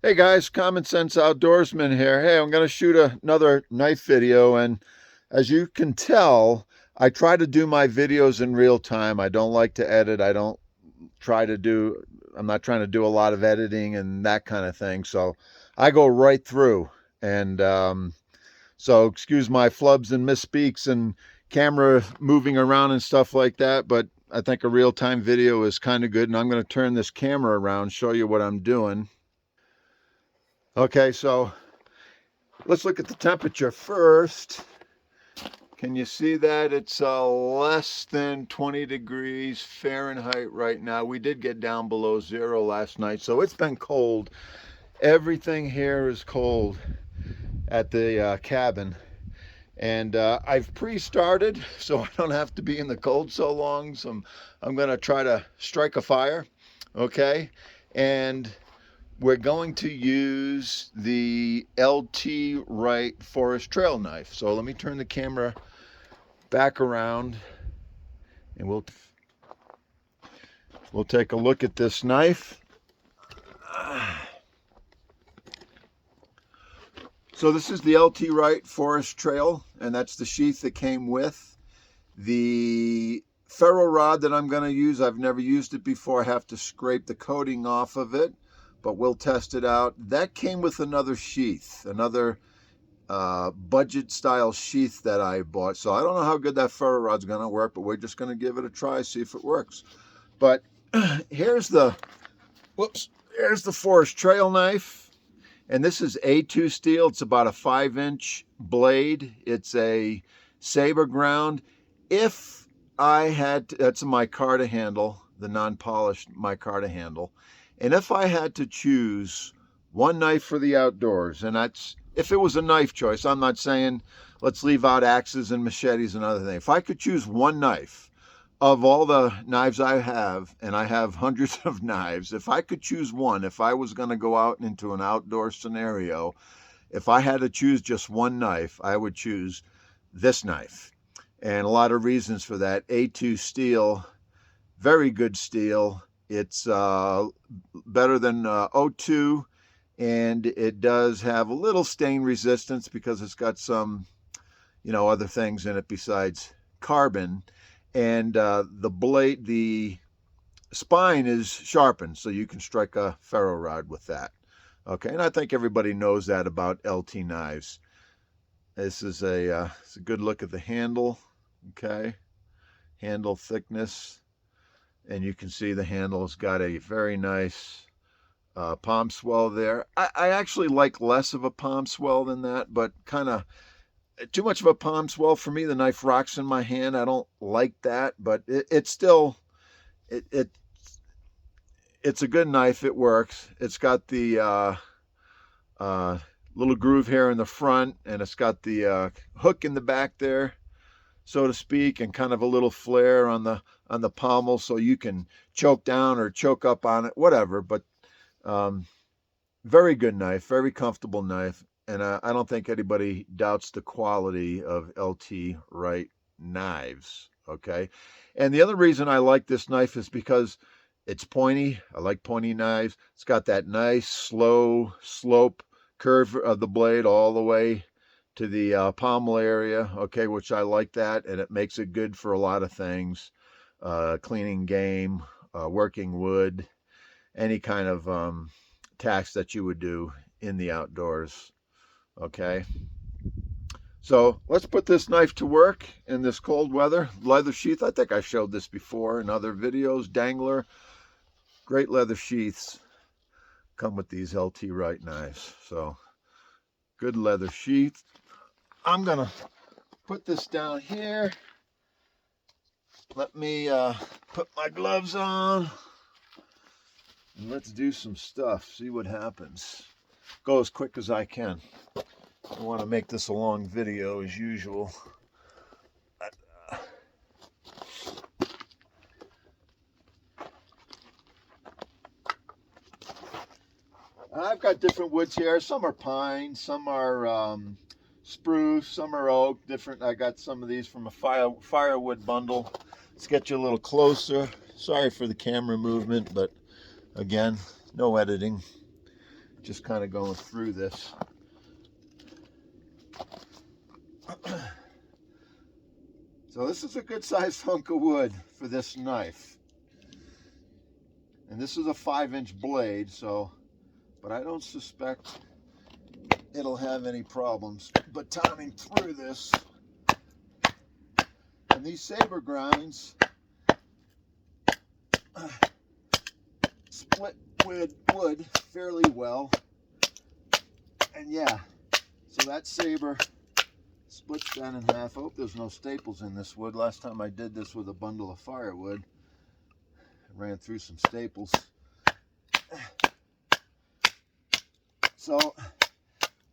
Hey guys, Common Sense Outdoorsman here. Hey, I'm going to shoot another knife video, and as you can tell, I try to do my videos in real time. I don't like to edit. I'm not trying to do a lot of editing and that kind of thing. So I go right through. And so excuse my flubs and misspeaks and camera moving around and stuff like that, but I think a real-time video is kind of good. And I'm going to turn this camera around, show you what I'm doing. Okay, so let's look at the temperature first. Can you see that? It's less than 20 degrees Fahrenheit right now. We did get down below zero last night, so it's been cold. Everything here is cold at the cabin. And I've pre-started, so I don't have to be in the cold so long. So I'm going to try to strike a fire, okay? And we're going to use the LT Wright Forest Trail knife. So let me turn the camera back around and we'll take a look at this knife. So this is the LT Wright Forest Trail, and that's the sheath that came with. The ferro rod that I'm going to use, I've never used it before. I have to scrape the coating off of it, but we'll test it out. That came with another sheath, another budget style sheath that I bought. So I don't know how good that ferro rod's going to work, but we're just going to give it a try, see if it works. But here's the Forest Trail knife. And this is A2 steel. It's about a 5-inch blade. It's a saber ground. If I had to, that's a micarta handle, the non-polished micarta handle. And if I had to choose one knife for the outdoors, and that's if it was a knife choice, I'm not saying let's leave out axes and machetes and other things. If I could choose one knife of all the knives I have, and I have hundreds of knives, if I could choose one, if I was going to go out into an outdoor scenario, if I had to choose just one knife, I would choose this knife. And a lot of reasons for that. A2 steel, very good steel. It's better than O2, and it does have a little stain resistance because it's got some, other things in it besides carbon. And the spine is sharpened, so you can strike a ferro rod with that. Okay, and I think everybody knows that about LT knives. This is it's a good look at the handle. Okay, handle thickness, and you can see the handle's got a very nice palm swell there. I actually like less of a palm swell than that, but kind of too much of a palm swell for me. The knife rocks in my hand. I don't like that, but it's still it's a good knife. It works. It's got the little groove here in the front, and it's got the hook in the back there, so to speak, and kind of a little flare on the pommel, so you can choke down or choke up on it, whatever. But very good knife, very comfortable knife. And I don't think anybody doubts the quality of LT Wright knives, okay? And the other reason I like this knife is because it's pointy. I like pointy knives. It's got that nice, slow slope curve of the blade all the way to the pommel area, okay, which I like that, and it makes it good for a lot of things. Cleaning game, working wood, any kind of task that you would do in the outdoors. Okay, so let's put this knife to work in this cold weather. Leather sheath, I think I showed this before in other videos. Dangler, great leather sheaths come with these LT Wright knives. So good leather sheath. I'm gonna put this down here. Let me put my gloves on and let's do some stuff, see what happens. Go as quick as I can. I want to make this a long video as usual. I've got different woods here. Some are pine, some are spruce, some are oak. Different. I got some of these from a firewood bundle. Let's get you a little closer. Sorry for the camera movement, but again, no editing. just kind of going through this. So this is a good sized hunk of wood for this knife. And this is a 5-inch blade, so, but I don't suspect it'll have any problems batoning through this. And these saber grinds split with wood fairly well. And yeah, so that saber splits that in half. I hope there's no staples in this wood. Last time I did this with a bundle of firewood, I ran through some staples. So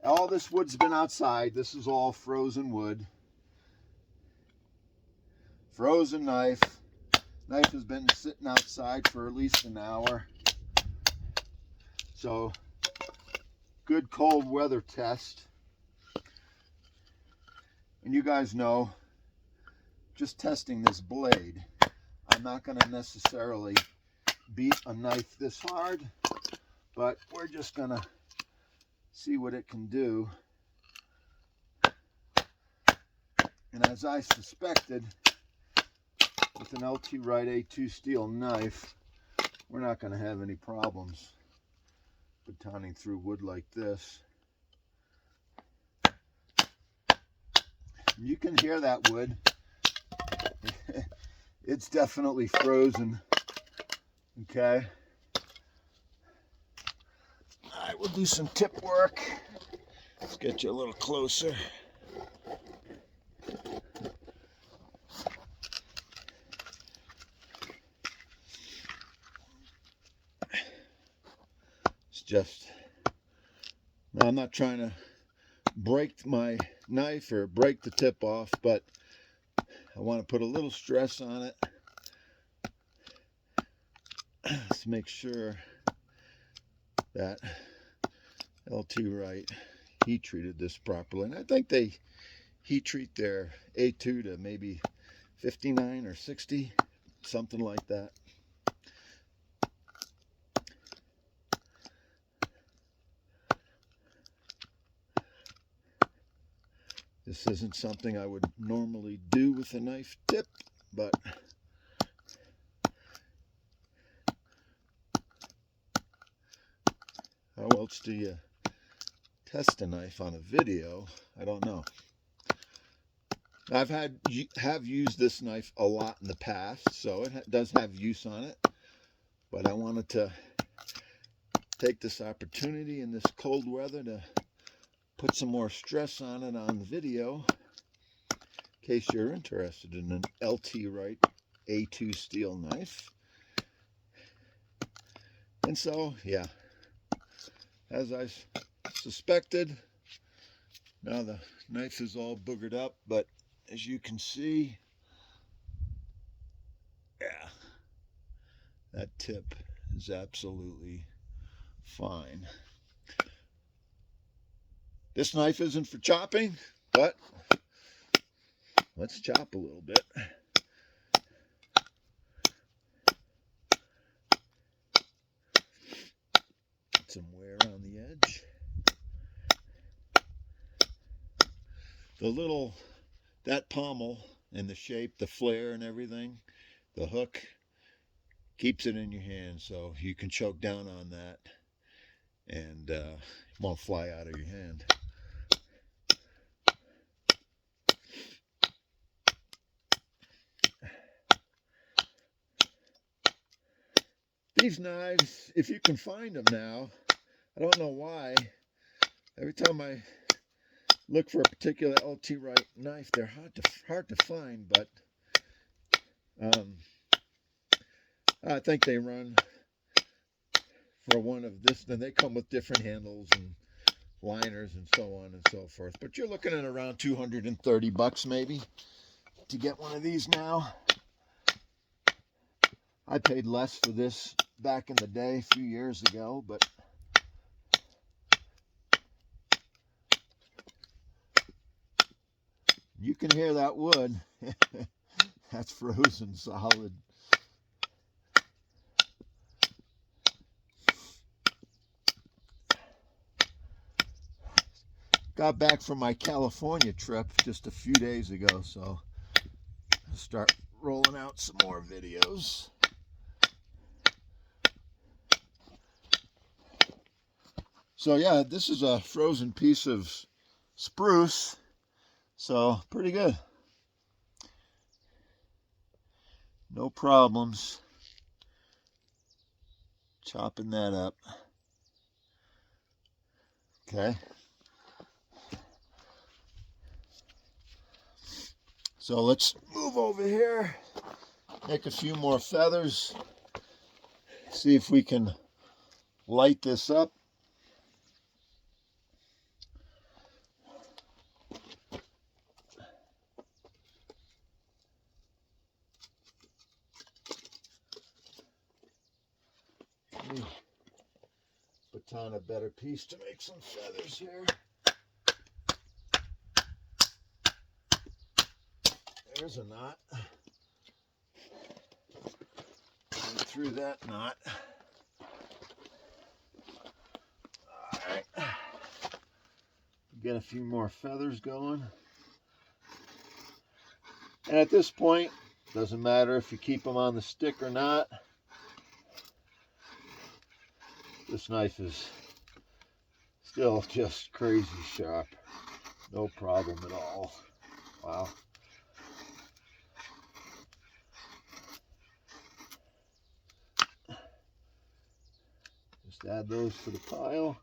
all this wood's been outside. This is all frozen wood. Frozen knife. Knife has been sitting outside for at least an hour. So good cold weather test. And you guys know, just testing this blade, I'm not going to necessarily beat a knife this hard, but we're just going to see what it can do. And as I suspected, with an LT Wright A2 steel knife, we're not going to have any problems batoning through wood like this. You can hear that wood. It's definitely frozen. Okay. All right, we'll do some tip work. Let's get you a little closer. It's just, now I'm not trying to break my knife or break the tip off, but I want to put a little stress on it to make sure that LT Wright heat treated this properly. And I think they heat treat their A2 to maybe 59 or 60, something like that. This isn't something I would normally do with a knife tip, but how else do you test a knife on a video? I don't know. Have used this knife a lot in the past, so it does have use on it, but I wanted to take this opportunity in this cold weather to put some more stress on it on the video, in case you're interested in an LT Wright A2 steel knife. And so, yeah, as I suspected, now the knife is all boogered up, but as you can see, yeah, that tip is absolutely fine. This knife isn't for chopping, but let's chop a little bit. Get some wear on the edge. That pommel and the shape, the flare and everything, the hook keeps it in your hand, so you can choke down on that and it won't fly out of your hand. These knives, if you can find them now, I don't know why, every time I look for a particular LT Wright knife, they're hard to find, but I think they run for one of this, then they come with different handles and liners and so on and so forth. But you're looking at around 230 bucks maybe to get one of these now. I paid less for this back in the day, a few years ago, but you can hear that wood. That's frozen solid. got back from my California trip just a few days ago, so I'll start rolling out some more videos. So yeah, this is a frozen piece of spruce, so pretty good. No problems chopping that up. Okay. So let's move over here, make a few more feathers, see if we can light this up. Baton a better piece to make some feathers here. There's a knot. Going through that knot. Alright. Get a few more feathers going. And at this point, doesn't matter if you keep them on the stick or not. This knife is still just crazy sharp. No problem at all. Wow. Just add those to the pile.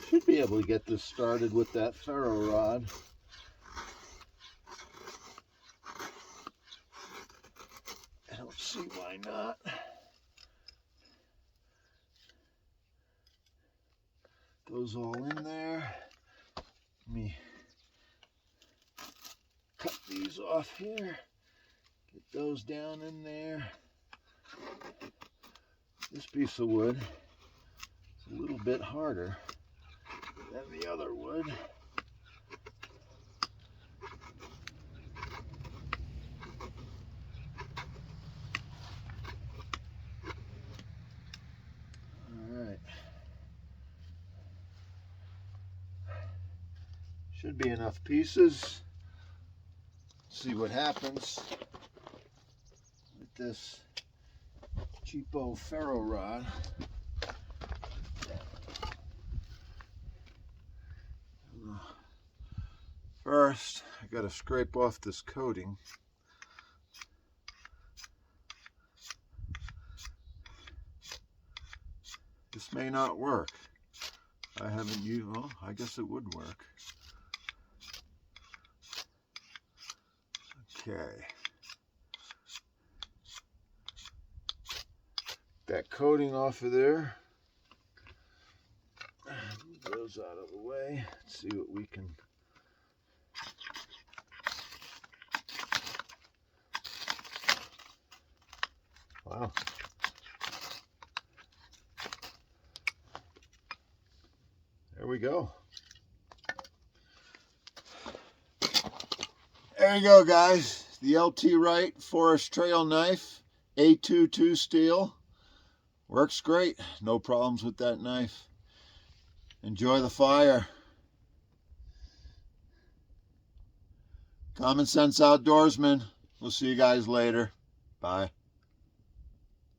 Should be able to get this started with that ferro rod. I don't see why not. Those all in there. Let me cut these off here. Get those down in there. This piece of wood is a little bit harder than the other wood. Alright. Should be enough pieces. See what happens with this cheapo ferro rod. First, I got to scrape off this coating. This may not work. I haven't used, well, I guess it would work. Okay. That coating off of there. Move those out of the way. Let's see what we can. Wow. There we go. There you go, guys. The LT Wright Forest Trail Knife, A22 steel. Works great. No problems with that knife. Enjoy the fire. Common Sense Outdoorsman. We'll see you guys later. Bye.